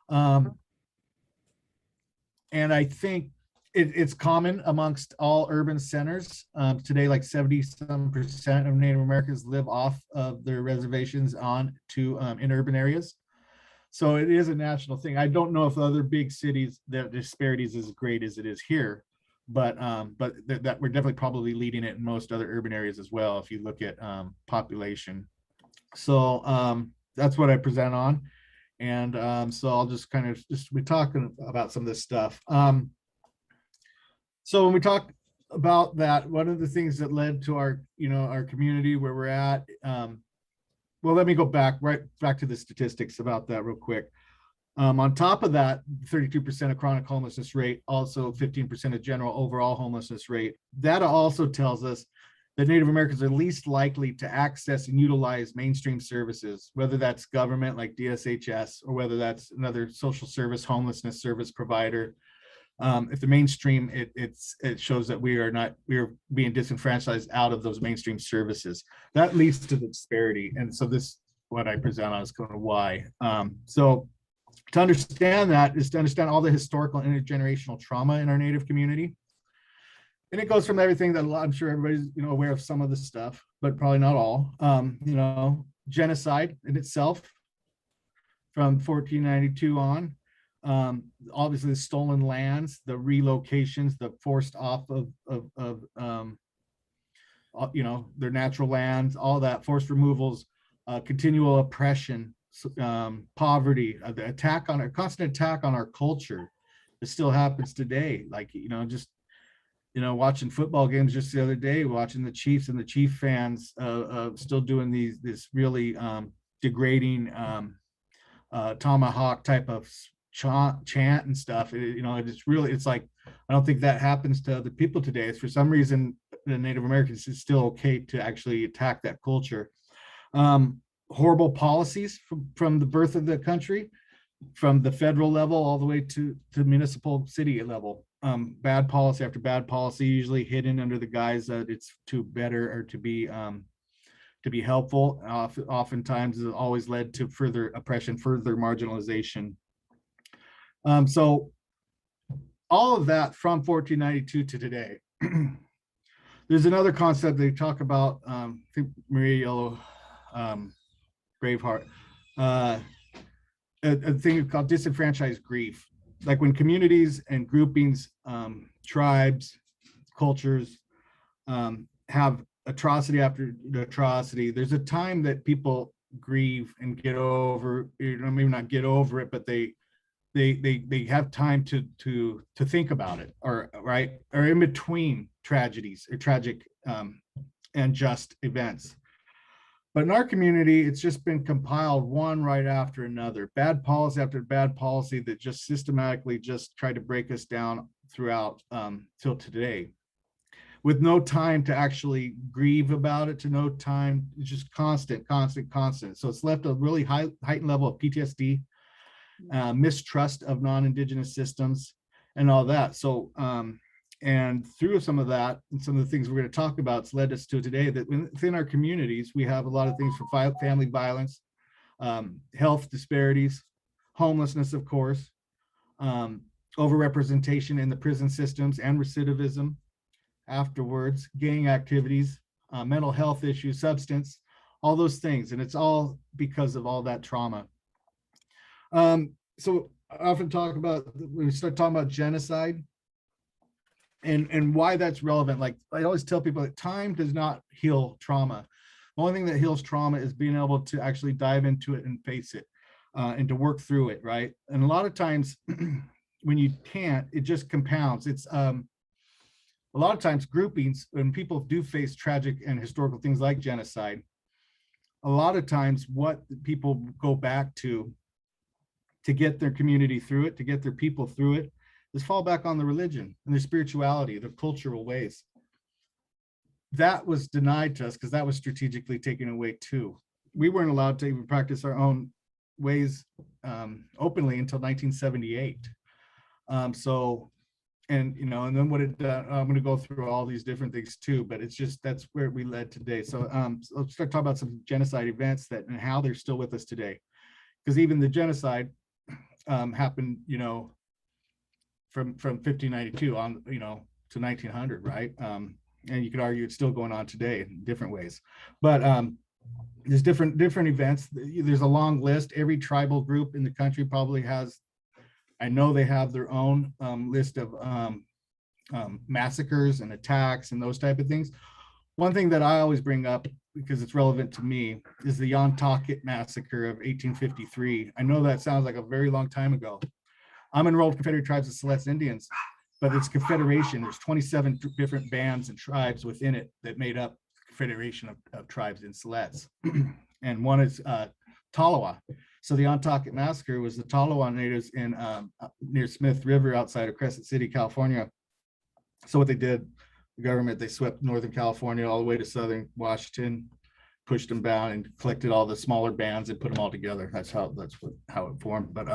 Um, and I think it's common amongst all urban centers. Today, like 70% of Native Americans live off of their reservations on to in urban areas. So it is a national thing. I don't know if other big cities, the disparities is as great as it is here, but that we're definitely probably leading it in most other urban areas as well, if you look at population. So that's what I present on. And so I'll just kind of just be talking about some of this stuff. So when we talk about that, one of the things that led to our, our community where we're at, well, let me go right back to the statistics about that real quick. On top of that, 32% of chronic homelessness rate, also 15% of general overall homelessness rate. Data also tells us that Native Americans are least likely to access and utilize mainstream services, whether that's government like DSHS or whether that's another social service homelessness service provider. If the mainstream, it shows that we're being disenfranchised out of those mainstream services. That leads to the disparity. And so this, what I present on is kind of why. So to understand that is to understand all the historical intergenerational trauma in our Native community. And it goes from everything that I'm sure everybody's aware of some of the stuff, but probably not all. Genocide in itself from 1492 on. Obviously the stolen lands, the relocations, the forced off of their natural lands, all that, forced removals, continual oppression, poverty, the constant attack on our culture. It still happens today. Like, watching football games just the other day, watching the Chiefs and the Chief fans still doing this really degrading tomahawk type of chant and stuff. It's like, I don't think that happens to other people today. It's for some reason the Native Americans is still okay to actually attack that culture. Horrible policies from the birth of the country, from the federal level all the way to municipal city level. Bad policy after bad policy, usually hidden under the guise that it's to better or to be helpful. Oftentimes it always led to further oppression, further marginalization. So all of that from 1492 to today. There's another concept they talk about, I think Maria Yellow Braveheart, a thing called disenfranchised grief. Like when communities and groupings, tribes, cultures have atrocity after atrocity, there's a time that people grieve and get over, maybe not get over it, but they have time to think about it, or in between tragedies or tragic and just events. But in our community, it's just been compiled one right after another, bad policy after bad policy that just systematically just tried to break us down throughout till today, with no time to actually grieve about it, to no time, it's just constant. So it's left a really heightened level of PTSD, mistrust of non-Indigenous systems and all that. So, and through some of that and some of the things we're going to talk about, it's led us to today that within our communities, we have a lot of things from family violence, health disparities, homelessness, of course, overrepresentation in the prison systems and recidivism afterwards, gang activities, mental health issues, substance, all those things. And it's all because of all that trauma. So I often talk about, when we start talking about genocide and why that's relevant, like I always tell people that time does not heal trauma. The only thing that heals trauma is being able to actually dive into it and face it and to work through it, right? And a lot of times when you can't, it just compounds. It's a lot of times groupings, when people do face tragic and historical things like genocide, a lot of times what people go back to get their community through it, to get their people through it, is fall back on the religion and their spirituality, their cultural ways. That was denied to us because that was strategically taken away too. We weren't allowed to even practice our own ways openly until 1978. And then what it I'm going to go through all these different things too, but it's just, that's where we led today. So let's start talking about some genocide events and how they're still with us today. Because even the genocide happened, from 1592 on, to 1900, right? And you could argue it's still going on today in different ways, but there's different events. There's a long list. Every tribal group in the country probably has, I know they have their own list of massacres and attacks and those type of things. One thing that I always bring up, because it's relevant to me, is the Yontaket massacre of 1853. I know that sounds like a very long time ago. I'm enrolled Confederate Tribes of Siletz Indians, but it's Confederation. There's 27 different bands and tribes within it that made up Confederation of Tribes in Siletz. And one is Tolowa. So the Yontaket massacre was the Tolowa natives in near Smith River outside of Crescent City, California. So what they did, the government, they swept Northern California all the way to Southern Washington, pushed them down and collected all the smaller bands and put them all together. That's how it formed. But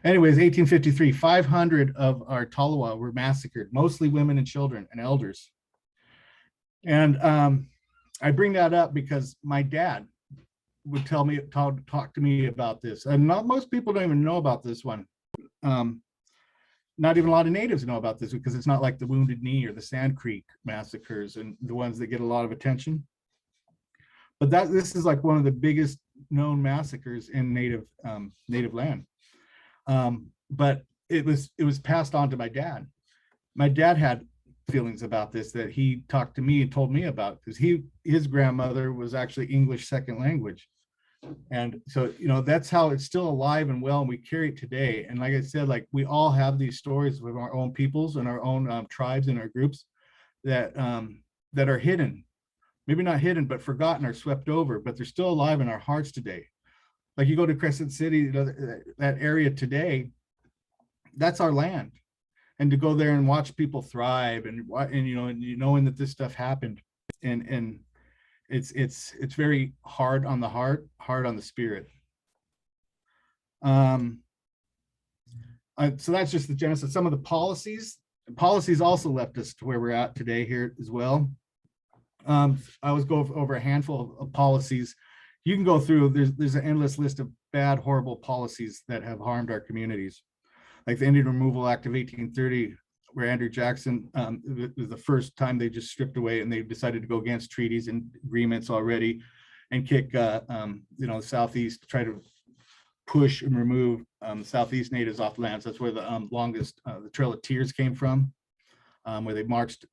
anyways, 1853, 500 of our Tolowa were massacred, mostly women and children and elders. And I bring that up because my dad would talk to me about this. And not most people don't even know about this one. Not even a lot of natives know about this because it's not like the Wounded Knee or the Sand Creek massacres and the ones that get a lot of attention. But this is like one of the biggest known massacres in native land. But it was passed on to my dad. My dad had feelings about this that he talked to me and told me about, because his grandmother was actually English second language. And so, that's how it's still alive and well, and we carry it today. And like I said, like we all have these stories with our own peoples and our own tribes and our groups that are hidden, maybe not hidden, but forgotten or swept over, but they're still alive in our hearts today. Like you go to Crescent City, that area today, that's our land. And to go there and watch people thrive and knowing that this stuff happened, and it's very hard on the heart, hard on the spirit. So that's just the genesis. Some of the policies also left us to where we're at today here as well. I always go over a handful of policies. You can go through, there's an endless list of bad, horrible policies that have harmed our communities. Like the Indian Removal Act of 1830, where Andrew Jackson, it was the first time they just stripped away, and they decided to go against treaties and agreements already and kick, the Southeast, try to push and remove Southeast natives off lands. That's where the longest, the Trail of Tears came from, where they marched,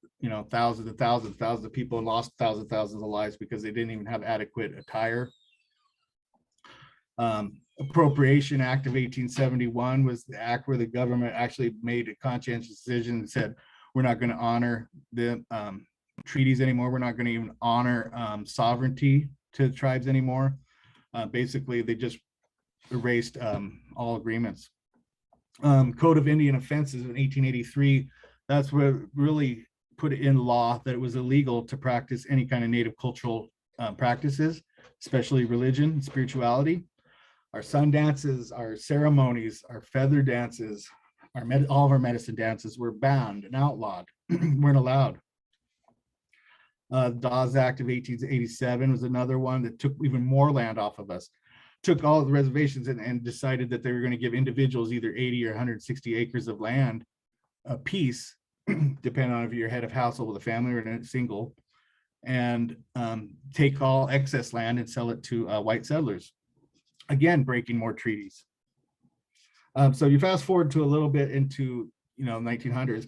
thousands and thousands of people and lost thousands of lives because they didn't even have adequate attire. Appropriation Act of 1871 was the act where the government actually made a conscientious decision and said, we're not going to honor the treaties anymore. We're not going to even honor sovereignty to the tribes anymore. Basically, they just erased all agreements. Code of Indian Offenses in 1883, that's what really put it in law that it was illegal to practice any kind of native cultural practices, especially religion and spirituality. Our sun dances, our ceremonies, our feather dances, all of our medicine dances were banned and outlawed, weren't allowed. Dawes Act of 1887 was another one that took even more land off of us. Took all of the reservations and decided that they were going to give individuals either 80 or 160 acres of land a piece, depending on if you're head of household with a family or a single, and take all excess land and sell it to white settlers. Again, breaking more treaties. So you fast forward to a little bit into 1900s.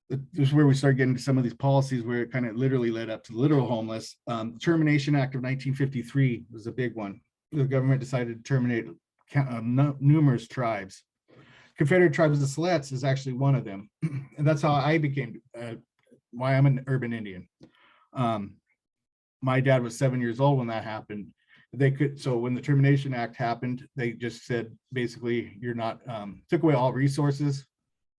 This is where we start getting to some of these policies where it kind of literally led up to literal homeless. Termination Act of 1953 was a big one. The government decided to terminate numerous tribes. Confederate Tribes of Siletz is actually one of them, and that's how I became why I'm an urban Indian. My dad was 7 years old when that happened. So when the Termination Act happened, they just said, basically, you're not, took away all resources,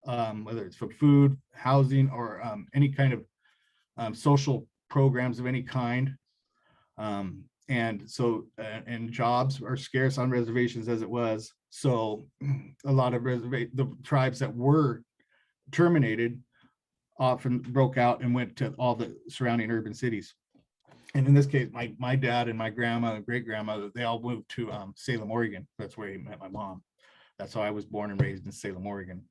whether it's for food, housing, or any kind of social programs of any kind. And jobs are scarce on reservations as it was. So a lot of the tribes that were terminated often broke out and went to all the surrounding urban cities. And in this case, my dad and my grandma and great grandmother, they all moved to Salem, Oregon. That's where he met my mom. That's how I was born and raised in Salem, Oregon.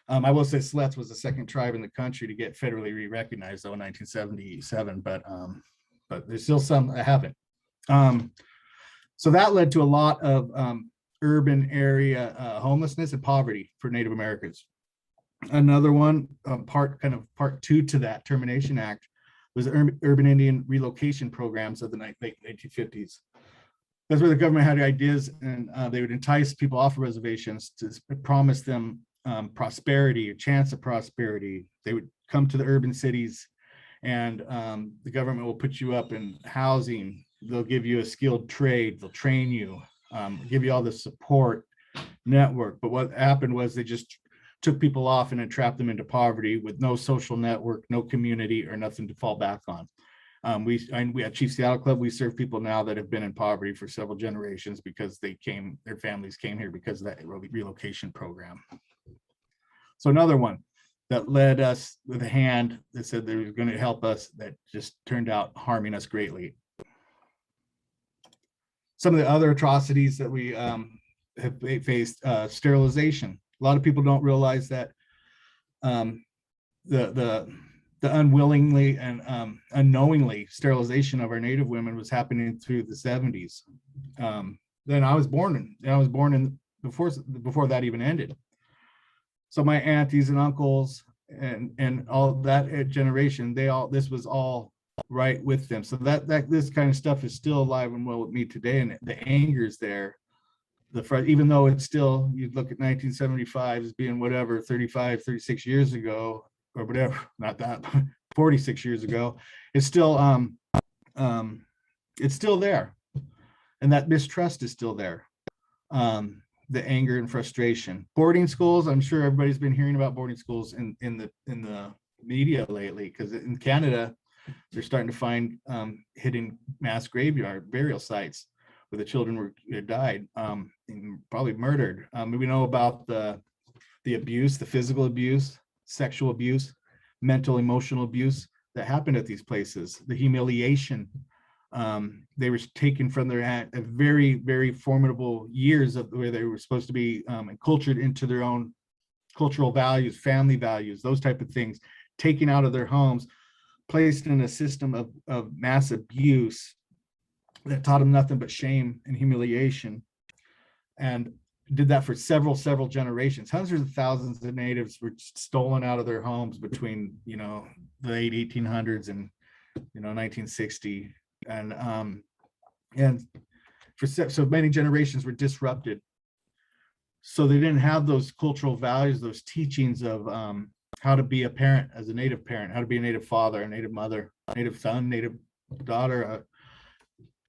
I will say Siletz was the second tribe in the country to get federally re-recognized, though, in 1977, but there's still some that haven't. So that led to a lot of urban area homelessness and poverty for Native Americans. Another one, part two to that Termination Act, was urban Indian relocation programs of the late 1950s. That's where the government had ideas, and they would entice people off of reservations to promise them prosperity, a chance of prosperity. They would come to the urban cities, and the government will put you up in housing. They'll give you a skilled trade. They'll train you, give you all the support network. But what happened was they just took people off and then trapped them into poverty with no social network, no community, or nothing to fall back on. We at Chief Seattle Club, we serve people now that have been in poverty for several generations because their families came here because of that relocation program. So another one that led us with a hand that said they were going to help us, that just turned out harming us greatly. Some of the other atrocities that we have faced, sterilization. A lot of people don't realize that the unwillingly and unknowingly sterilization of our Native women was happening through the 70s. Then I was born in before that even ended. So my aunties and uncles and all that generation, this was all right with them. So that this kind of stuff is still alive and well with me today, and the anger is there. Even though it's still, you look at 1975 as being whatever, 36 years ago, or whatever, not that, 46 years ago, it's still there, and that mistrust is still there. The anger and frustration. Boarding schools, I'm sure everybody's been hearing about boarding schools in the media lately, because in Canada they're starting to find hidden mass graveyard burial sites where the children died, and probably murdered. We know about the abuse, the physical abuse, sexual abuse, mental, emotional abuse that happened at these places, the humiliation. They were taken from their very, very formidable years of where they were supposed to be encultured into their own cultural values, family values, those type of things, taken out of their homes, placed in a system of mass abuse that taught them nothing but shame and humiliation, and did that for several generations. Hundreds of thousands of natives were stolen out of their homes between the late 1800s and 1960, and for so many generations were disrupted. So they didn't have those cultural values, those teachings of how to be a parent, as a Native parent, how to be a Native father, a Native mother, Native son, Native daughter,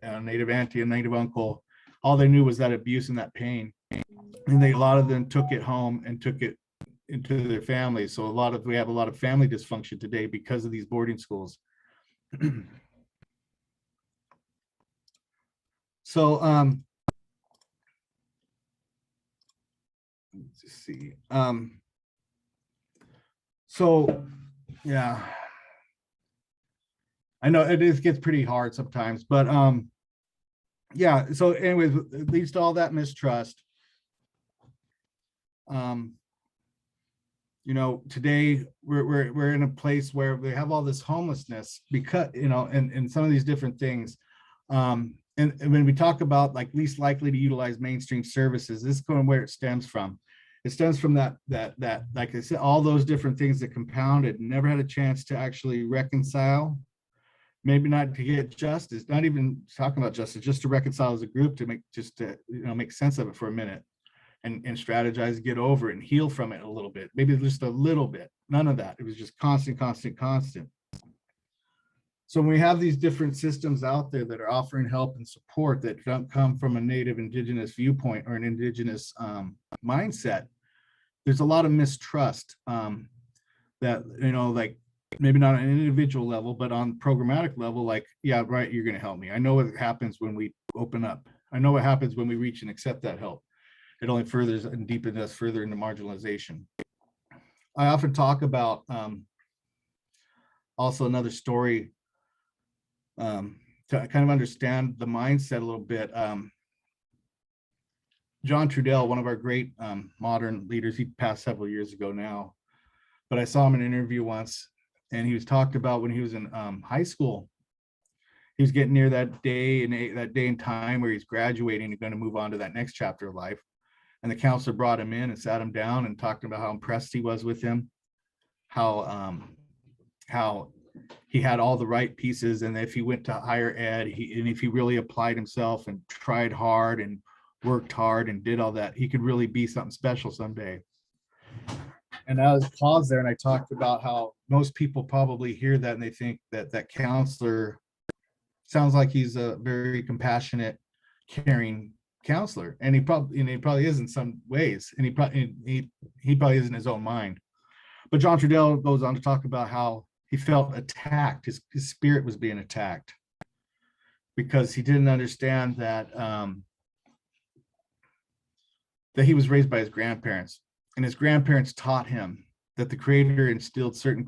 a Native auntie, a Native uncle. All they knew was that abuse and that pain, and a lot of them took it home and took it into their families. So we have a lot of family dysfunction today because of these boarding schools. So let's see. So yeah, I know it gets pretty hard sometimes, but yeah. So anyways, it leads to all that mistrust. Today we're in a place where we have all this homelessness because and some of these different things. And when we talk about like least likely to utilize mainstream services, this is kind of where it stems from. It stems from that like I said, all those different things that compounded, never had a chance to actually reconcile, maybe not to get justice, not even talking about justice, just to reconcile as a group, to make sense of it for a minute, and strategize, get over it, and heal from it a little bit, maybe just a little bit. None of that. It was just constant. So when we have these different systems out there that are offering help and support that don't come from a Native Indigenous viewpoint or an Indigenous mindset, there's a lot of mistrust that, like maybe not on an individual level, but on programmatic level, like, yeah, right, you're going to help me. I know what happens when we open up. I know what happens when we reach and accept that help. It only furthers and deepens us further into marginalization. I often talk about also another story to kind of understand the mindset a little bit. John Trudell, one of our great modern leaders, he passed several years ago now, but I saw him in an interview once, and he was talked about when he was in high school. He was getting near that day and time where he's graduating and going to move on to that next chapter of life. And the counselor brought him in and sat him down and talked about how impressed he was with him, how he had all the right pieces, and if he went to higher ed, and if he really applied himself and tried hard and worked hard and did all that, he could really be something special someday. And I was paused there and I talked about how most people probably hear that and they think that that counselor sounds like he's a very compassionate, caring counselor, and he probably is in some ways, and he probably is in his own mind. But John Trudell goes on to talk about how he felt attacked. His spirit was being attacked because he didn't understand that that he was raised by his grandparents, and his grandparents taught him that the Creator instilled certain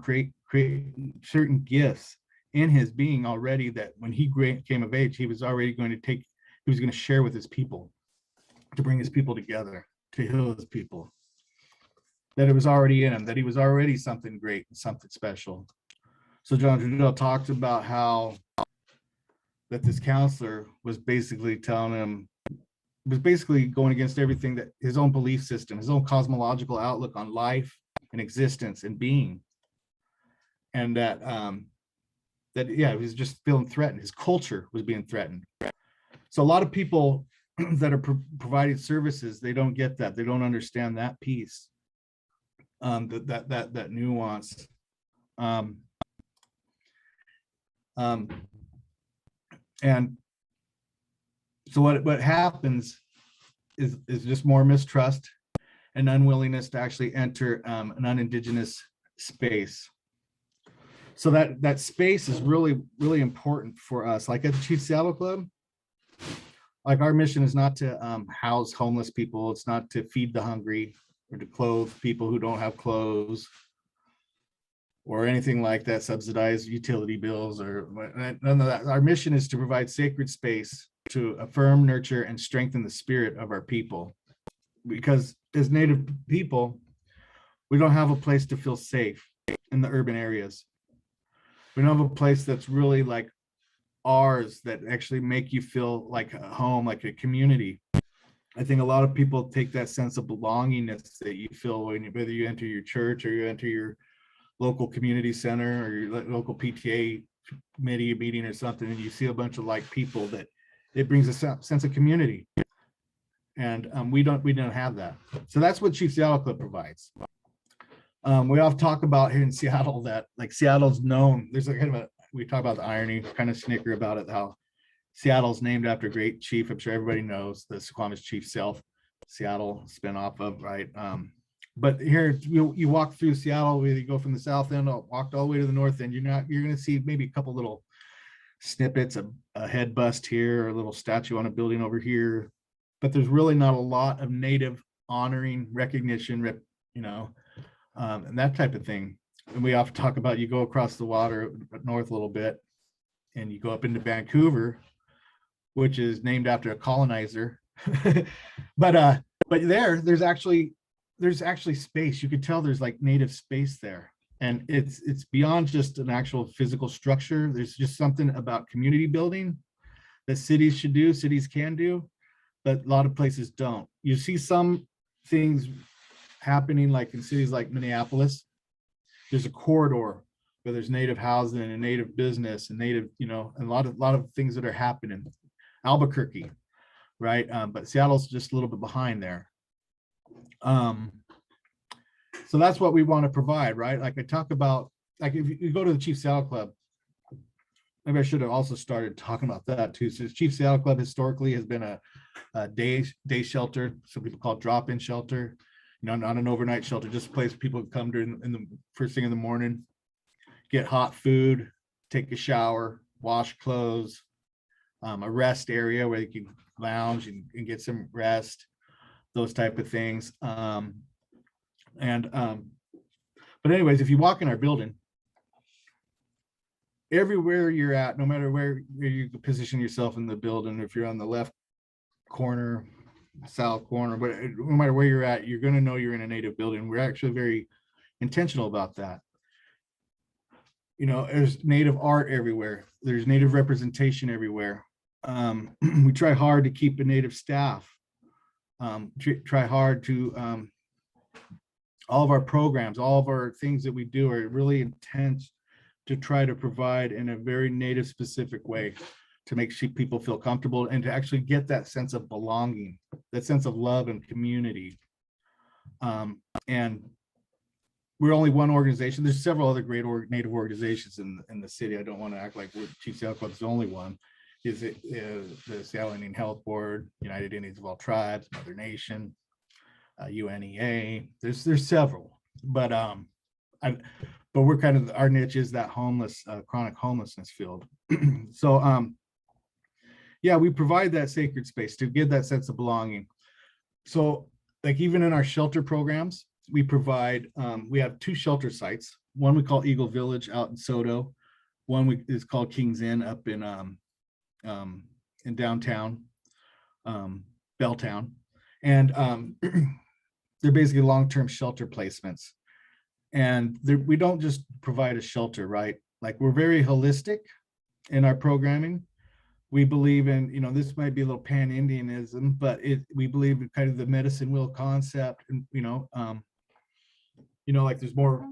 gifts in his being already, that when he came of age, he was already going to share with his people, to bring his people together, to heal his people, that it was already in him, that he was already something great and something special. So John Trudell talks about how that this counselor was basically telling him, was basically going against everything, that his own belief system, his own cosmological outlook on life and existence and being, and that he was just feeling threatened. His culture was being threatened. So a lot of people that are providing services, they don't get that. They don't understand that piece, that nuance. And so what happens is just more mistrust and unwillingness to actually enter an unindigenous space. So that space is really, really important for us. Like at the Chief Seattle Club, like our mission is not to house homeless people. It's not to feed the hungry or to clothe people who don't have clothes or anything like that, subsidize utility bills or none of that. Our mission is to provide sacred space to affirm, nurture, and strengthen the spirit of our people. Because as Native people, we don't have a place to feel safe in the urban areas. We don't have a place that's really like ours, that actually make you feel like a home, like a community. I think a lot of people take that sense of belongingness that you feel whether you enter your church or you enter your local community center or your local PTA committee meeting or something, and you see a bunch of like people, that it brings a sense of community. And we don't have that. So that's what Chief Seattle Club provides. We often talk about here in Seattle that like Seattle's known, there's a kind of we talk about the irony, kind of snicker about it, how Seattle's named after a great chief. I'm sure everybody knows the Suquamish Chief Seattle spinoff of, right? But here you walk through Seattle, whether you go from the south end, walked all the way to the north end, you're going to see maybe a couple little snippets of a head bust here, or a little statue on a building over here, but there's really not a lot of Native honoring, recognition, and that type of thing. And we often talk about, you go across the water north a little bit and you go up into Vancouver, which is named after a colonizer. but there's actually space. You could tell there's like Native space there, and it's beyond just an actual physical structure. There's just something about community building that cities should do, cities can do, but a lot of places don't. You see some things happening like in cities like Minneapolis. There's a corridor where there's Native housing and Native business and Native, and a lot of things that are happening. Albuquerque, right? But Seattle's just a little bit behind there. So that's what we want to provide, right? Like I talk about, like if you go to the Chief Seattle Club, maybe I should have also started talking about that too. So the Chief Seattle Club historically has been a day shelter. Some people call it drop-in shelter. Not an overnight shelter, just a place people come during in the first thing in the morning, get hot food, take a shower, wash clothes, a rest area where you can lounge and get some rest, those type of things. But anyways, if you walk in our building, everywhere you're at, no matter where you position yourself in the building, if you're on the left corner, south corner, but no matter where you're at, you're going to know you're in a Native building. We're actually very intentional about that. You know, there's Native art everywhere. There's Native representation everywhere. We try hard to keep a Native staff. Try hard to, all of our programs, all of our things that we do are really intense to try to provide in a very Native specific way to make people feel comfortable and to actually get that sense of belonging, that sense of love and community. And we're only one organization. There's several other great Native organizations in the city. I don't want to act like Chief Seattle Club is the only one. Is the Seattle Indian Health Board, United Indians of All Tribes, Mother Nation, UNEA. There's several, but we're kind of, our niche is that chronic homelessness field. So yeah, we provide that sacred space to give that sense of belonging. So like even in our shelter programs, we provide, we have 2 shelter sites. One we call Eagle Village out in Soto. One is called King's Inn up in downtown Belltown. And they're basically long-term shelter placements. And we don't just provide a shelter, right? Like we're very holistic in our programming. We believe in, this might be a little pan-Indianism, but we believe in kind of the medicine wheel concept, and like there's more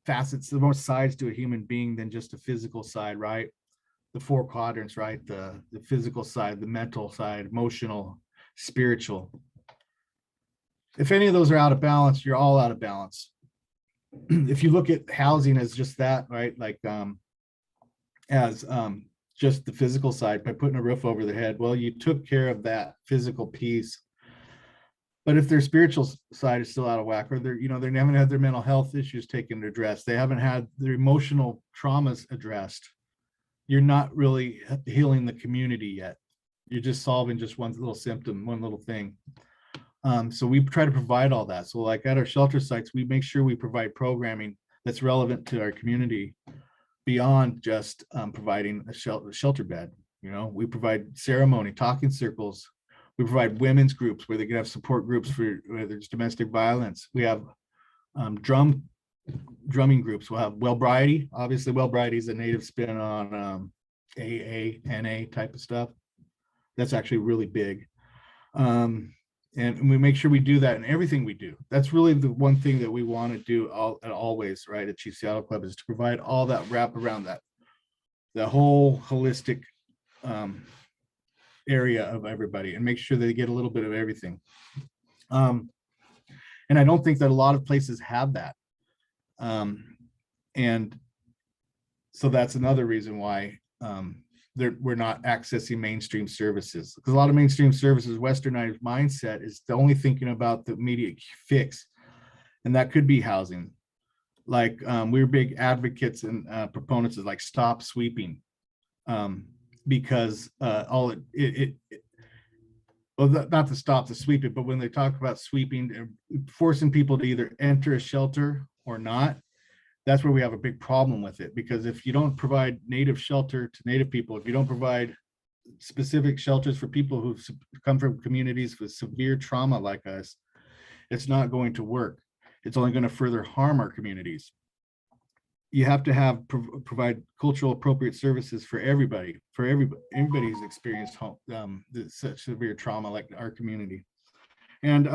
facets, there's more sides to a human being than just a physical side, right? The 4 quadrants, right? The physical side, the mental side, emotional, spiritual. If any of those are out of balance, you're all out of balance. If you look at housing as just that, right? Like as just the physical side by putting a roof over their head, well, you took care of that physical piece. But if their spiritual side is still out of whack, or they haven't had their mental health issues taken to address, they haven't had their emotional traumas addressed, you're not really healing the community yet. You're just solving just one little symptom, one little thing. So we try to provide all that. So like at our shelter sites, we make sure we provide programming that's relevant to our community beyond just providing a shelter bed. We provide ceremony, talking circles. We provide women's groups where they can have support groups for whether it's domestic violence. We have drumming groups. We'll have Belgarde. Obviously, Belgarde is a Native spin on AA, NA type of stuff. That's actually really big. And we make sure we do that in everything we do. That's really the one thing that we want to do always, right, at Chief Seattle Club, is to provide all that wrap around that, the whole holistic area of everybody, and make sure they get a little bit of everything. And I don't think that a lot of places have that. And so that's another reason why we're not accessing mainstream services, because a lot of mainstream services, westernized mindset is only thinking about the immediate fix, and that could be housing. Like we're big advocates and proponents of like stop sweeping, because well, not to stop the sweeping, but when they talk about sweeping, forcing people to either enter a shelter or not, that's where we have a big problem with it. Because if you don't provide Native shelter to Native people, if you don't provide specific shelters for people who've come from communities with severe trauma like us, it's not going to work. It's only going to further harm our communities. You have to provide cultural appropriate services for everybody, everybody's experienced such severe trauma like our community. And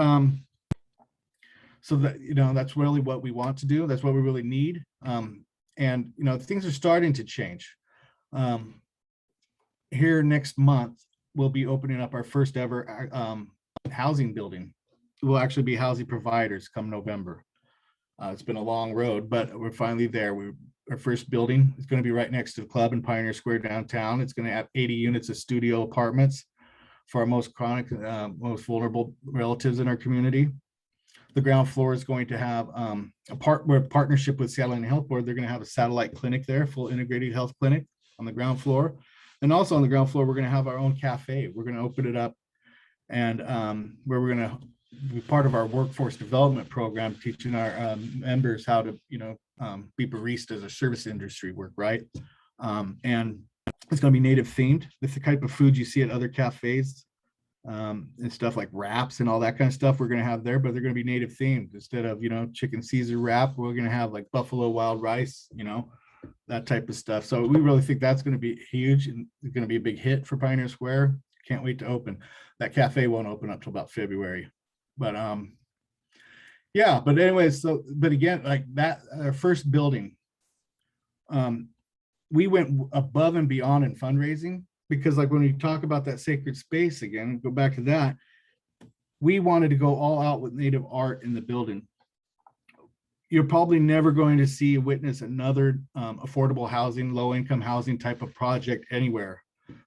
so that, that's really what we want to do. That's what we really need. And things are starting to change. Here next month, we'll be opening up our first ever housing building. We'll actually be housing providers come November. It's been a long road, but we're finally there. Our first building is going to be right next to the club in Pioneer Square downtown. It's going to have 80 units of studio apartments for our most chronic, most vulnerable relatives in our community. The ground floor is going to have we're in partnership with Seattle Indian Health Board. They're going to have a satellite clinic there, full integrated health clinic on the ground floor. And also on the ground floor, we're going to have our own cafe. We're going to open it up, and where we're going to be part of our workforce development program, teaching our members how to, be baristas or service industry work, right? And it's going to be Native themed. It's the type of food you see at other cafes. and stuff like wraps and all that kind of stuff we're going to have there, but they're going to be native themed. Instead of, chicken Caesar wrap, we're going to have like buffalo wild rice, that type of stuff. So we really think that's going to be huge and it's going to be a big hit for Pioneer Square. Can't wait to open. That cafe won't open up till about February, but yeah, but anyways, but again, like that, our first building, we went above and beyond in fundraising, because like when we talk about that sacred space again, go back to that, we wanted to go all out with native art in the building. You're probably never going to see witness another affordable housing, low income housing type of project anywhere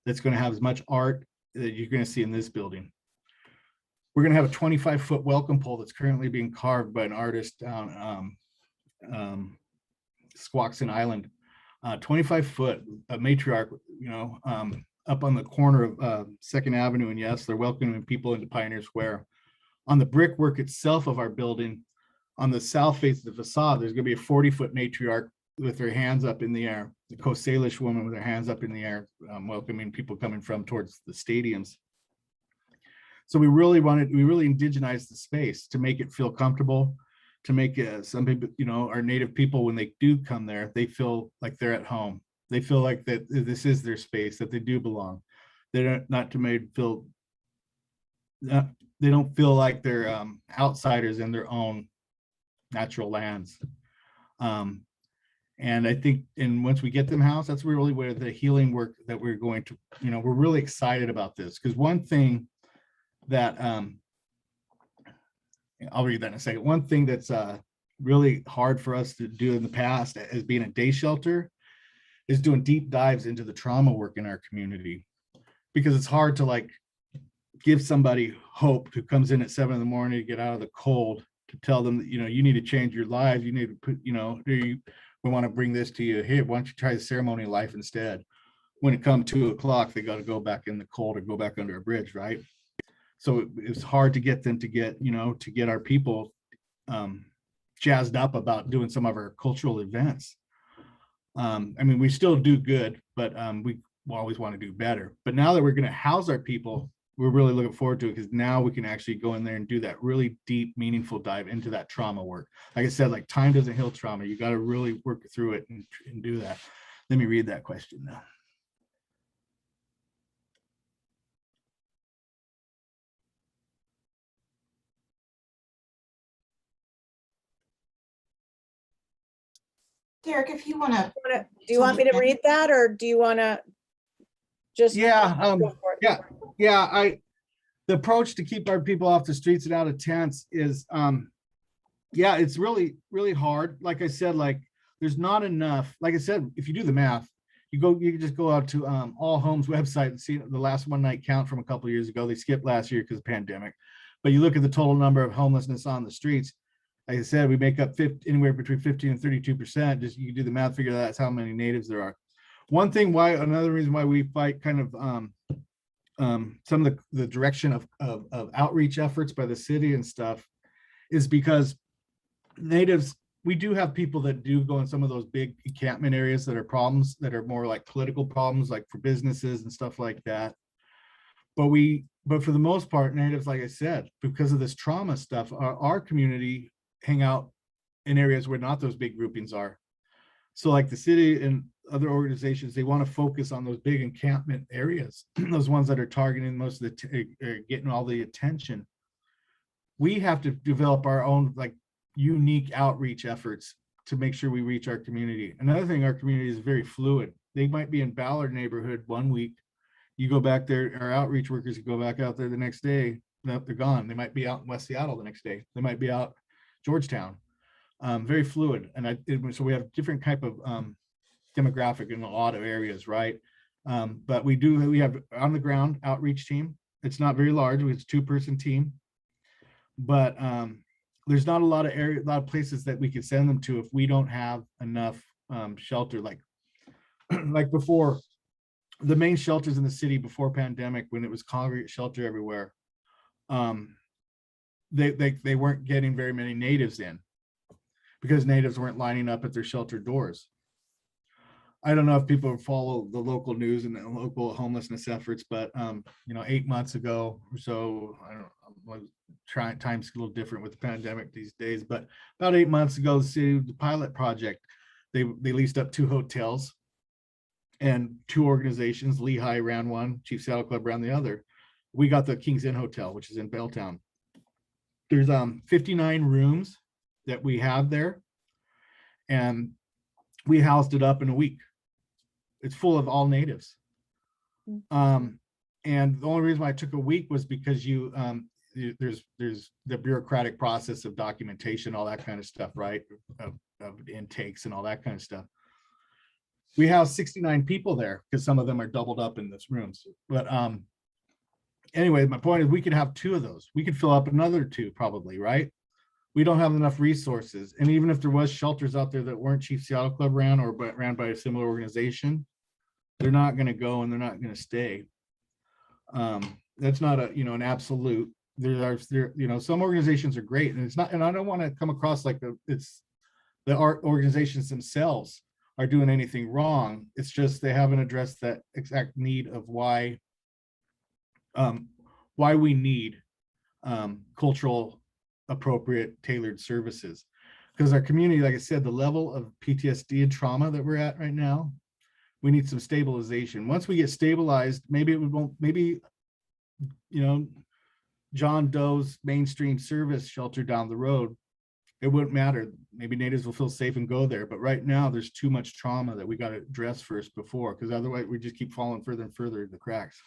that's going to have as much art that you're going to see in this building. We're going to have a 25-foot welcome pole that's currently being carved by an artist down Squaxin Island. 25-foot, a matriarch, up on the corner of 2nd Avenue. And yes, they're welcoming people into Pioneer Square. On the brickwork itself of our building, on the south face of the facade, there's going to be a 40-foot matriarch with their hands up in the air, the Coast Salish woman with her hands up in the air, welcoming people coming from towards the stadiums. So we really indigenize the space to make it feel comfortable, to make some people, our native people, when they do come there, they feel like they're at home. They feel like that this is their space, that they do belong. They're not feel, they don't feel like they're outsiders in their own natural lands. And I think, and once we get them housed, that's really where the healing work that we're going to, we're really excited about this, because one thing that I'll read that in a second. One thing that's really hard for us to do in the past as being a day shelter is doing deep dives into the trauma work in our community, because it's hard to like give somebody hope who comes in at 7 a.m. to get out of the cold, to tell them that, you need to change your lives. You need to put, we want to bring this to you. Hey, why don't you try the ceremony of life instead? When it comes 2 o'clock, they got to go back in the cold or go back under a bridge, right? So it's hard to get them to get our people jazzed up about doing some of our cultural events. We still do good, but we always want to do better. But now that we're going to house our people, we're really looking forward to it, because now we can actually go in there and do that really deep, meaningful dive into that trauma work. Like I said, like time doesn't heal trauma. You got to really work through it and do that. Let me read that question now. Derrick, if you want to, do you want me to read that, or do you want to just? Yeah, the approach to keep our people off the streets and out of tents is, it's really, really hard. Like I said, like there's not enough. Like I said, if you do the math, you can just go out to All Homes website and see the last one night count from a couple of years ago. They skipped last year because of the pandemic, but you look at the total number of homelessness on the streets. Like I said, we make up anywhere between 15 and 32%. Just you can do the math, figure that's how many natives there are. Another reason why we fight kind of some of the direction of outreach efforts by the city and stuff is because natives, we do have people that do go in some of those big encampment areas that are problems, that are more like political problems, like for businesses and stuff like that. But for the most part, natives, like I said, because of this trauma stuff, our community hang out in areas where not those big groupings are. So like the city and other organizations, they want to focus on those big encampment areas, those ones that are targeting most of getting all the attention. We have to develop our own like unique outreach efforts to make sure we reach our community. Another thing, our community is very fluid. They might be in Belgarde neighborhood one week. You go back there, our outreach workers go back out there the next day, they're gone. They might be out in West Seattle the next day. They might be out Georgetown. Very fluid. And so we have different type of demographic in a lot of areas, right? But we have on the ground outreach team. It's not very large. It's a 2-person team, but there's not a lot of places that we could send them to if we don't have enough shelter. Like before, the main shelters in the city before pandemic, when it was congregate shelter everywhere, they weren't getting very many natives in because natives weren't lining up at their shelter doors. I don't know if people follow the local news and the local homelessness efforts, but 8 months ago or so, I don't know, time's a little different with the pandemic these days, but about 8 months ago, the pilot project, they leased up 2 hotels and 2 organizations. Lehigh ran one, Chief Saddle Club ran the other. We got the King's Inn Hotel, which is in Belltown. There's 59 rooms that we have there, and we housed it up in a week. It's full of all natives. And the only reason why I took a week was because there's the bureaucratic process of documentation, all that kind of stuff, right? Of intakes and all that kind of stuff. We have 69 people there because some of them are doubled up in this rooms. But anyway, my point is we could have 2 of those. We could fill up another 2 probably, right? We don't have enough resources. And even if there was shelters out there that weren't Chief Seattle Club ran or ran by a similar organization, they're not going to go and they're not going to stay. That's not an absolute. Some organizations are great, and it's not, and I don't want to come across like it's the art organizations themselves are doing anything wrong. It's just they haven't addressed that exact need of why we need cultural appropriate tailored services, because our community, like I said, the level of PTSD and trauma that we're at right now, we need some stabilization. Once we get stabilized, maybe John Doe's mainstream service shelter down the road, it wouldn't matter. Maybe natives will feel safe and go there. But right now there's too much trauma that we got to address first before, because otherwise we just keep falling further and further in the cracks.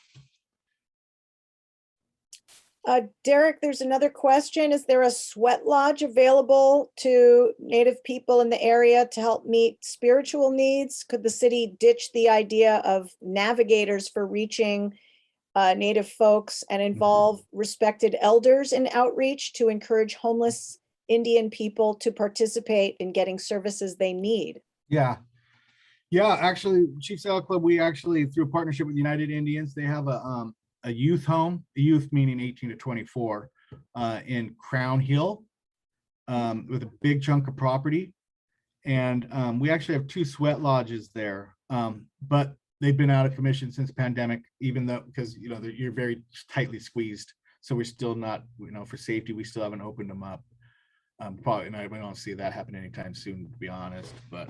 Derrick, there's another question. Is there a sweat lodge available to Native people in the area to help meet spiritual needs? Could the city ditch the idea of navigators for reaching Native folks and involve respected elders in outreach to encourage homeless Indian people to participate in getting services they need? Yeah. Actually, Chief Saddle Club, we actually, through a partnership with United Indians, they have a youth home, youth meaning 18 to 24, in Crown Hill, with a big chunk of property. And we actually have 2 sweat lodges there, but they've been out of commission since pandemic, even though, because you're very tightly squeezed. So we're still not, for safety, we still haven't opened them up. Probably, and we don't see that happen anytime soon, to be honest. But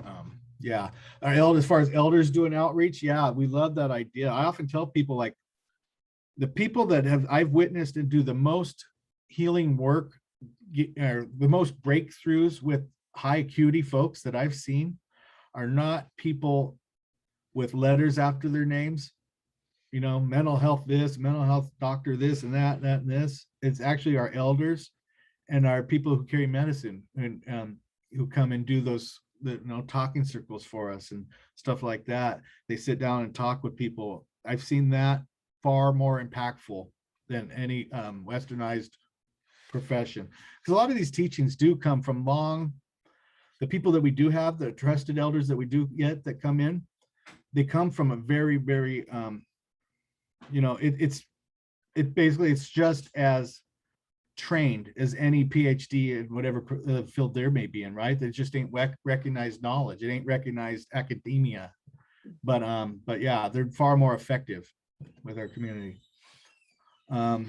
yeah, as far as elders doing outreach, yeah, we love that idea. I often tell people, like, the people that I've witnessed and do the most healing work, or the most breakthroughs with high acuity folks that I've seen, are not people with letters after their names, mental health this, mental health doctor this, and that and this. It's actually our elders and our people who carry medicine, and who come and do those talking circles for us and stuff like that. They sit down and talk with people. I've seen that far more impactful than any westernized profession, because a lot of these teachings do come from the people that we do have, the trusted elders that we do get that come in, they come from a very, very it's just as trained as any PhD in whatever field there may be in, right? They just ain't recognized knowledge. It ain't recognized academia, but yeah, they're far more effective with our community. Was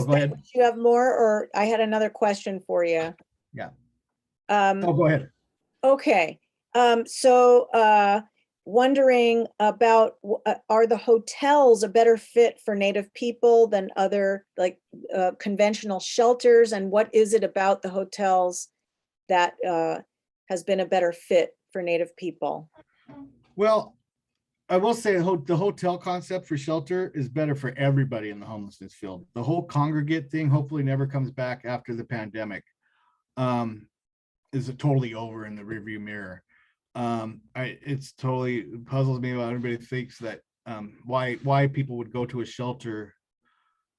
go ahead. you have more, or I had another question for you? Yeah. Go ahead. Okay. So wondering about, are the hotels a better fit for Native people than other, like, conventional shelters? And what is it about the hotels that has been a better fit for Native people? Well, I will say the hotel concept for shelter is better for everybody in the homelessness field. The whole congregate thing hopefully never comes back after the pandemic. Is totally over in the rearview mirror. It's totally puzzles me about everybody thinks that why people would go to a shelter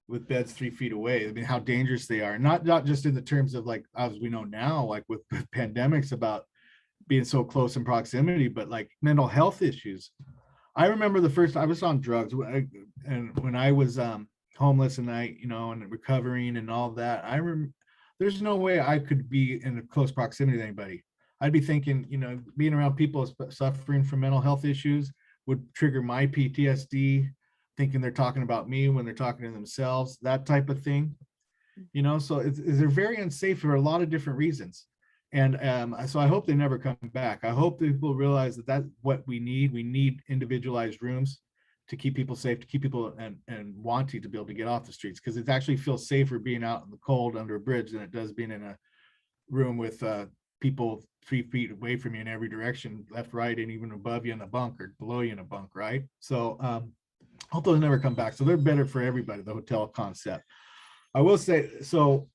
with beds 3 feet away. I mean, how dangerous they are. Not just in the terms of, like, as we know now, like with pandemics, about being so close in proximity, but like mental health issues. I remember the first I was on drugs, and when I was homeless and and recovering and all that, there's no way I could be in a close proximity to anybody. I'd be thinking, being around people suffering from mental health issues would trigger my PTSD, thinking they're talking about me when they're talking to themselves, that type of thing. So they're very unsafe for a lot of different reasons. And so I hope they never come back. I hope people realize that that's what we need. We need individualized rooms to keep people safe, to keep people and wanting to be able to get off the streets, because it actually feels safer being out in the cold under a bridge than it does being in a room with people 3 feet away from you in every direction, left, right, and even above you in a bunk or below you in a bunk, right? So hope those never come back. So they're better for everybody, the hotel concept. I will say, so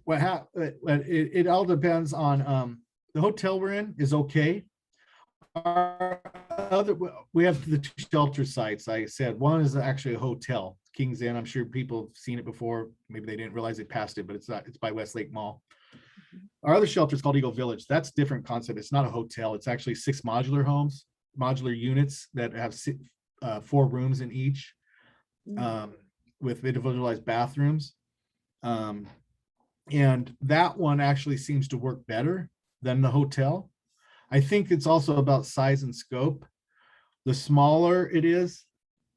it all depends on the hotel we're in is okay. We have the 2 shelter sites. Like I said, one is actually a hotel, King's Inn. I'm sure people have seen it before. Maybe they didn't realize they passed it, but it's not. It's by Westlake Mall. Our other shelter is called Eagle Village. That's a different concept. It's not a hotel. It's actually 6 modular homes, modular units that have 4 rooms in each, with individualized bathrooms. And that one actually seems to work better than the hotel. I think it's also about size and scope. The smaller it is,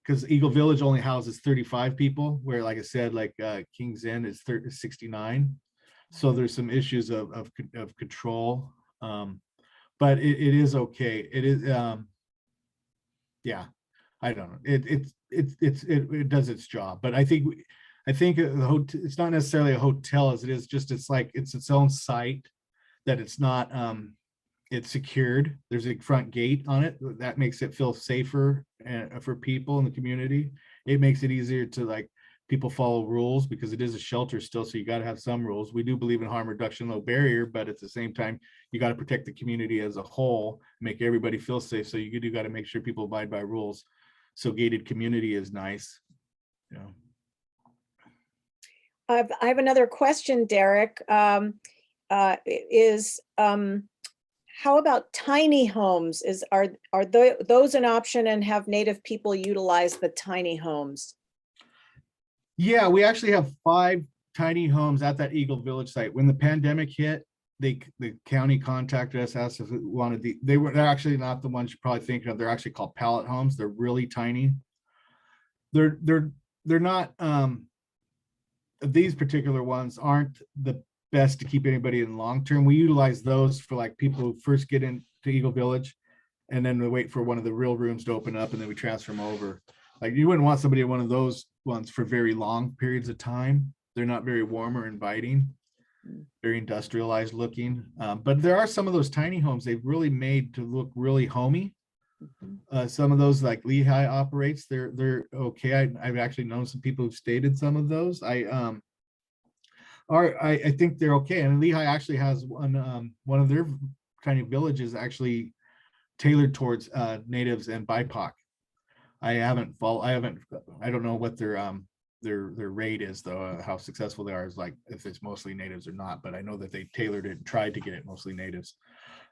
because Eagle Village only houses 35 people, where, like I said, like King's Inn is 69. So there's some issues of control, but it is okay. It is, yeah, I don't know. It does its job, but I think it's not necessarily a hotel as it is just, it's like it's its own site, that it's not it's secured. There's a front gate on it that makes it feel safer for people in the community. It makes it easier to, like, people follow rules, because it is a shelter still, so you got to have some rules. We do believe in harm reduction, low barrier, but at the same time you got to protect the community as a whole, make everybody feel safe, so you do got to make sure people abide by rules. So gated community is nice. I have another question, Derrick. How about tiny homes? Are those an option, and have Native people utilize the tiny homes? Yeah, we actually have 5 tiny homes at that Eagle Village site. When the pandemic hit, the county contacted us, asked if we wanted they're actually not the ones you're probably thinking of. They're actually called pallet homes. They're really tiny. They're not, these particular ones aren't the best to keep anybody in long term. We utilize those for, like, people who first get into Eagle Village, and then we wait for one of the real rooms to open up, and then we transfer them over. Like, you wouldn't want somebody in one of those ones for very long periods of time. They're not very warm or inviting, very industrialized looking. But there are some of those tiny homes they've really made to look really homey. Some of those, like Lehigh operates, they're okay. I've actually known some people who've stayed in some of those. I think they're okay. And Lehigh actually has one of their tiny villages actually tailored towards natives and BIPOC. I don't know what their rate is, though, how successful they are, is, like, if it's mostly natives or not, but I know that they tailored it and tried to get it mostly natives.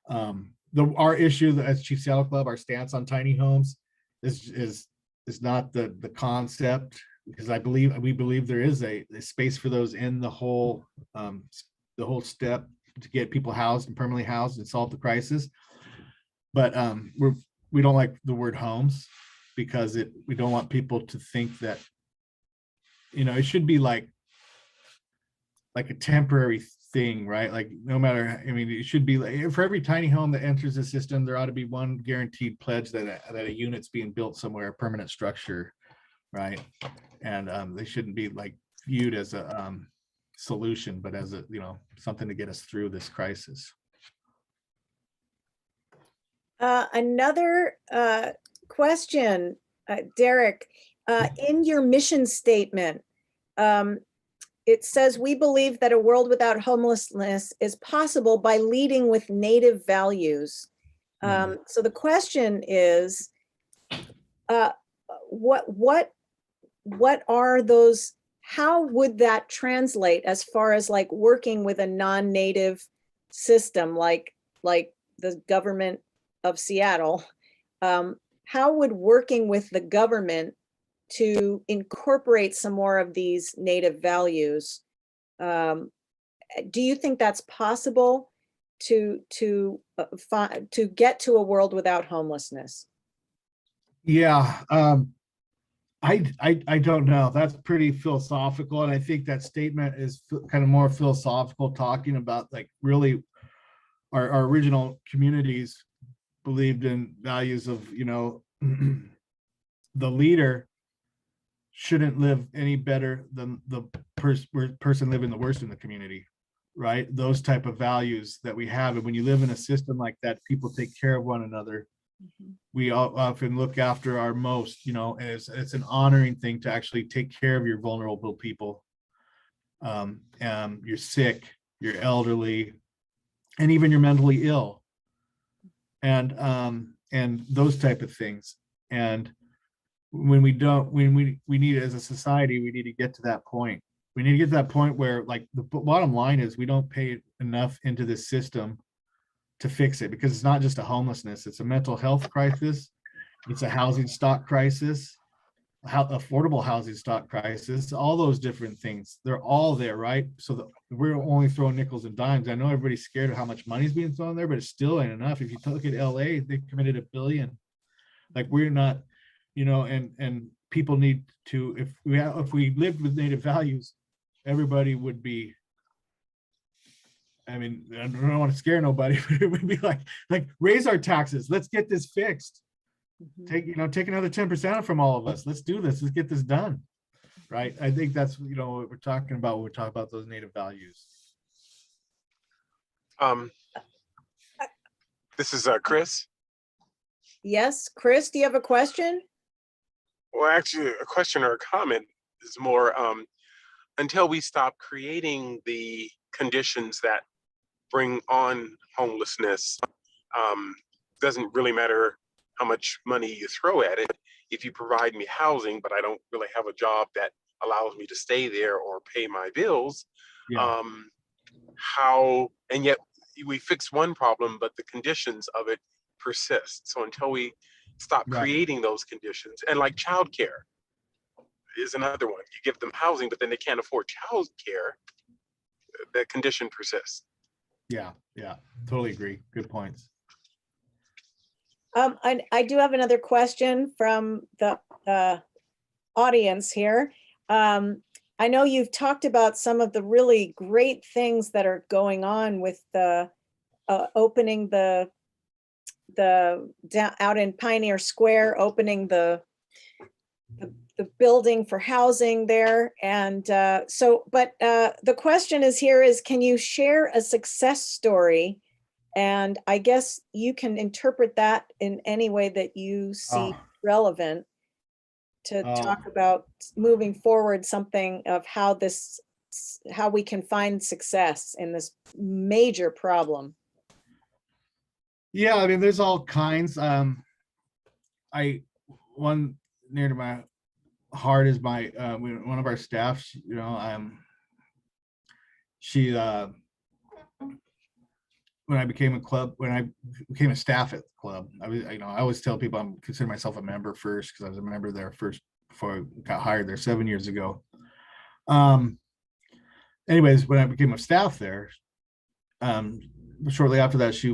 Our issue as Chief Seattle Club, our stance on tiny homes is not the concept, because we believe there is a space for those in the whole step to get people housed and permanently housed and solve the crisis. But we don't like the word homes, because we don't want people to think that, it should be like a temporary thing, right? Like, no matter, it should be like, for every tiny home that enters the system, there ought to be one guaranteed pledge that a unit's being built somewhere, a permanent structure, right? And they shouldn't be, like, viewed as a solution, but as a, something to get us through this crisis. Another question, Derrick, in your mission statement, it says, we believe that a world without homelessness is possible by leading with Native values. So the question is, what are those, how would that translate as far as, like, working with a non-Native system, like the government of Seattle? How would working with the government to incorporate some more of these Native values, do you think that's possible to get to a world without homelessness? Yeah, I don't know. That's pretty philosophical, and I think that statement is kind of more philosophical, talking about like really our original communities believed in values of, the leader shouldn't live any better than the person living the worst in the community, right? Those type of values that we have, and when you live in a system like that, people take care of one another. We often look after our most, it's an honoring thing to actually take care of your vulnerable people. You're sick, you're elderly, and even you're mentally ill, and those type of things. And when we need it as a society, we need to get to that point. We need to get to that point where, like, the bottom line is we don't pay enough into this system to fix it, because it's not just a homelessness, it's a mental health crisis, it's a housing stock crisis, affordable housing stock crisis, all those different things, they're all there, right? So we're only throwing nickels and dimes. I know everybody's scared of how much money's being thrown there, but it still ain't enough. If you look at LA, they committed $1 billion. Like, we're not, and people need to, if we lived with native values, everybody would be, I mean, I don't want to scare nobody, but it would be like raise our taxes. Let's get this fixed. Take another 10% from all of us. Let's do this. Let's get this done. Right. I think that's, what we're talking about when we talk about those native values. This is Chris. Yes, Chris, do you have a question? Well, actually, a question or a comment is more, until we stop creating the conditions that bring on homelessness, doesn't really matter how much money you throw at it. If you provide me housing, but I don't really have a job that allows me to stay there or pay my bills, Yeah. And yet we fix one problem, but the conditions of it persist. So until we stop creating those conditions, and like childcare is another one. You give them housing, but then they can't afford childcare. That condition persists. Yeah, totally agree. Good points. I do have another question from the audience here. I know you've talked about some of the really great things that are going on with the opening out in Pioneer Square, opening the building for housing there. And but the question is, can you share a success story? And I guess you can interpret that in any way that you see relevant to talk about moving forward, something of how we can find success in this major problem. Yeah, I mean, there's all kinds. One near to my heart is my one of our staff. She when I became a staff at the club, I always tell people I consider myself a member first, because I was a member there first before I got hired there 7 years ago. Anyways, when I became a staff there, shortly after that, she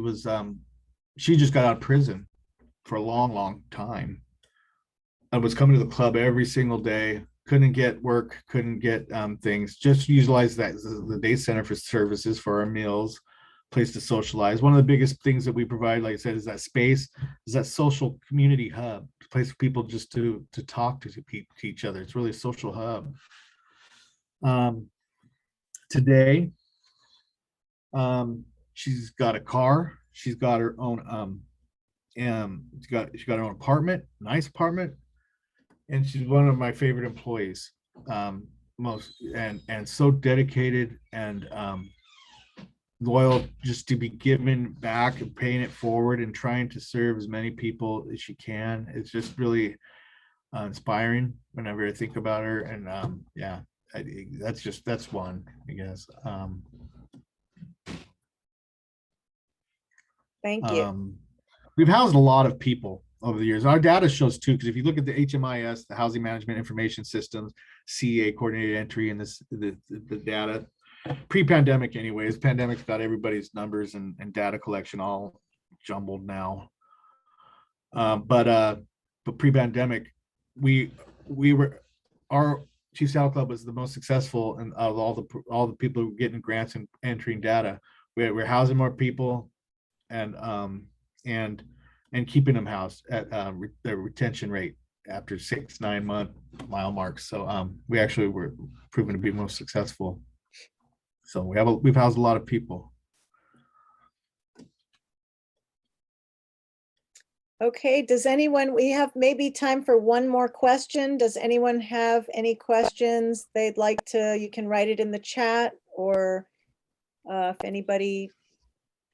just got out of prison for a long time. I was coming to the club every single day, couldn't get work, couldn't get things, just utilize that the day center for services, for our meals, place to socialize. One of the biggest things that we provide, like I said, is that space, is that social community hub, a place for people just to talk to each other. It's really a social hub. Today, she's got a car, she's got her own she got her own apartment, nice apartment, and she's one of my favorite employees, and so dedicated and loyal, just to be giving back and paying it forward and trying to serve as many people as she can. It's just really inspiring whenever I think about her. And that's one, I guess. Thank you. We've housed a lot of people over the years. Our data shows too, because if you look at the HMIS, the Housing Management Information Systems, CA coordinated entry, and the data, pre-pandemic anyways. Pandemic's got everybody's numbers and data collection all jumbled now. But pre-pandemic, we were, our Chief Saddle Club was the most successful, and of all the people who were getting grants and entering data. We're housing more people, and keeping them housed at the retention rate after 6-9 month mile marks. So we actually were proven to be most successful. So we've housed a lot of people. Okay, does anyone, we have maybe time for one more question. Does anyone have any questions they'd like to, you can write it in the chat, or if anybody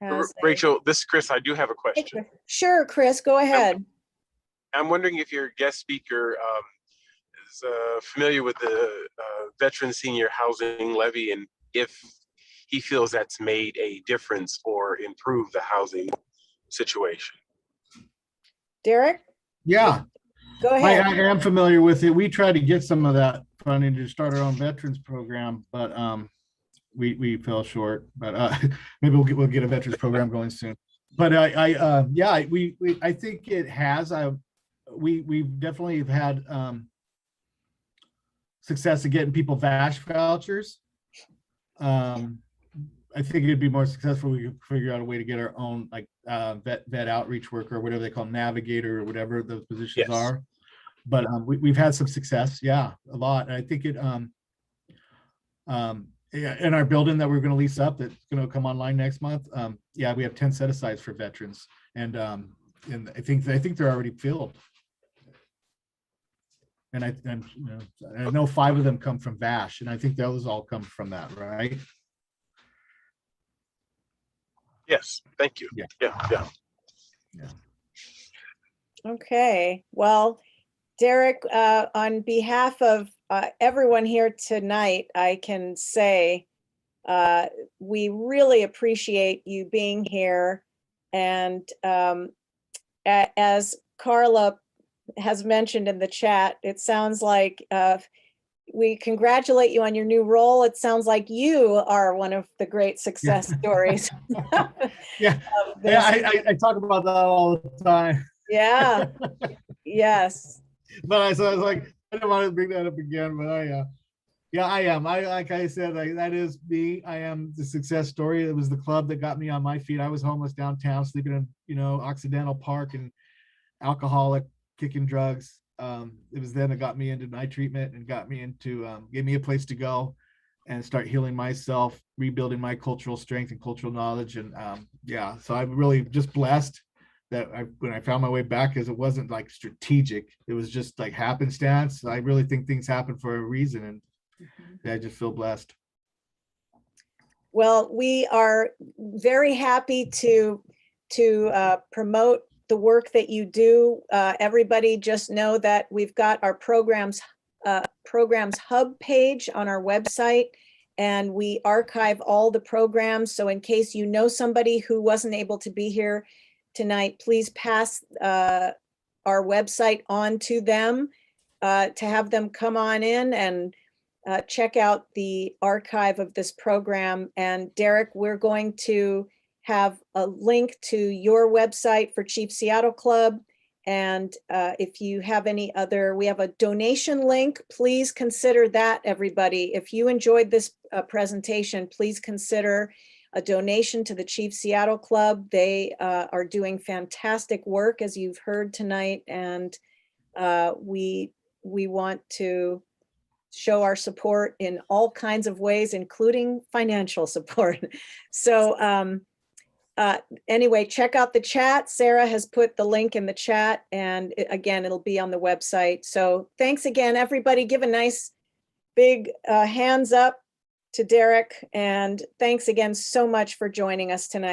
has. Rachel, this is Chris. I do have a question. Sure, Chris, go ahead. I'm wondering if your guest speaker is familiar with the Veteran Senior Housing Levy, and if he feels that's made a difference or improved the housing situation. Derrick? Yeah, Go ahead. I am familiar with it. We tried to get some of that funding to start our own veterans program, but we fell short. But maybe we'll get a veterans program going soon. But yeah, I think it has. We definitely have had success at getting people VASH vouchers. I think it'd be more successful if we could figure out a way to get our own, like vet outreach worker, or whatever they call navigator, or whatever those positions are. But we've had some success, yeah, a lot. And I think it yeah, in our building that we're going to lease up, that's going to come online next month. Yeah, we have 10 set asides for veterans, and I think they're already filled. And I know 5 of them come from VASH, and I think those all come from that, right? Yes, thank you. Yeah. Okay, well, Derrick, on behalf of everyone here tonight, I can say we really appreciate you being here. And as Carla has mentioned in the chat, it sounds like we congratulate you on your new role. It sounds like you are one of the great success stories. Yeah, I talk about that all the time. Yeah, yes. But I was like, I didn't want to bring that up again, but yeah, I am. Like I said, that is me. I am the success story. It was the club that got me on my feet. I was homeless downtown, sleeping in, Occidental Park, and alcoholic, kicking drugs. It was then that got me into my treatment and got me into, gave me a place to go and start healing myself, rebuilding my cultural strength and cultural knowledge. And yeah, so I'm really just blessed that when I found my way back, because it wasn't like strategic, it was just like happenstance. I really think things happen for a reason, and I just feel blessed. Well, we are very happy to promote the work that you do. Everybody just know that we've got our programs hub page on our website, and we archive all the programs. So in case you know somebody who wasn't able to be here tonight, please pass our website on to them to have them come on in and check out the archive of this program. And Derrick, we're going to have a link to your website for Chief Seattle Club. And if you have any other, we have a donation link. Please consider that, everybody. If you enjoyed this presentation, please consider a donation to the Chief Seattle Club. They are doing fantastic work, as you've heard tonight. And we want to show our support in all kinds of ways, including financial support. So anyway, check out the chat. Sarah has put the link in the chat, and again, it'll be on the website. So thanks again, everybody. Give a nice big hands up to Derrick, and thanks again so much for joining us tonight.